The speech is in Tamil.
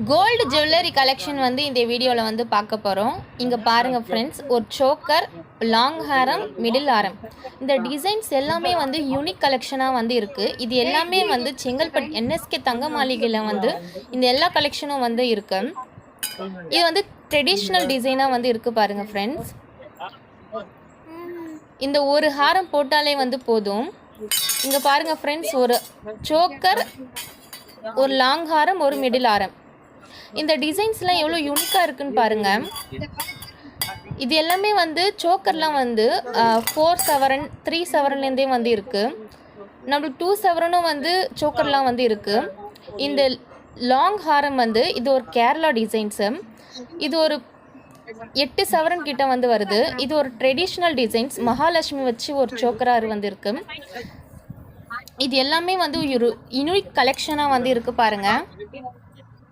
கோல்டு ஜுவல்லரி கலெக்ஷன் வந்து இந்த வீடியோவில் வந்து பார்க்க போகிறோம். இங்கே பாருங்கள் ஃப்ரெண்ட்ஸ், ஒரு சோக்கர், லாங் ஹாரம், மிடில் ஹாரம், இந்த டிசைன்ஸ் எல்லாமே வந்து யூனிக் கலெக்ஷனாக வந்து இருக்குது. இது எல்லாமே வந்து செங்கல்பட் என்எஸ்கே தங்க மாளிகையில் வந்து இந்த எல்லா கலெக்ஷனும் வந்து இருக்குது. இது வந்து ட்ரெடிஷ்னல் டிசைனாக வந்து இருக்குது பாருங்கள் ஃப்ரெண்ட்ஸ். இந்த ஒரு ஹாரம் போட்டாலே வந்து போதும். இங்கே பாருங்கள் ஃப்ரெண்ட்ஸ், ஒரு சோக்கர், ஒரு லாங் ஹாரம், ஒரு மிடில் ஹாரம். இந்த டிசைன்ஸ்லாம் எவ்வளோ யூனிக்காக இருக்குன்னு பாருங்கள். இது எல்லாமே வந்து சோக்கர்லாம் வந்து 4 சவரன் 3 சவரன்லேருந்தே வந்து இருக்குது. நம்மளுக்கு 2 சவரனும் வந்து சோக்கர்லாம் வந்து இருக்குது. இந்த லாங் ஹாரம் வந்து இது ஒரு கேரளா டிசைன்ஸு. இது ஒரு 8 சவரன் கிட்ட வந்து வருது. இது ஒரு ட்ரெடிஷ்னல் டிசைன்ஸ், மகாலட்சுமி வச்சு ஒரு சோக்கராக வந்து இருக்குது. இது எல்லாமே வந்து ஒரு யூனிக் கலெக்ஷனாக வந்து இருக்குது பாருங்கள்.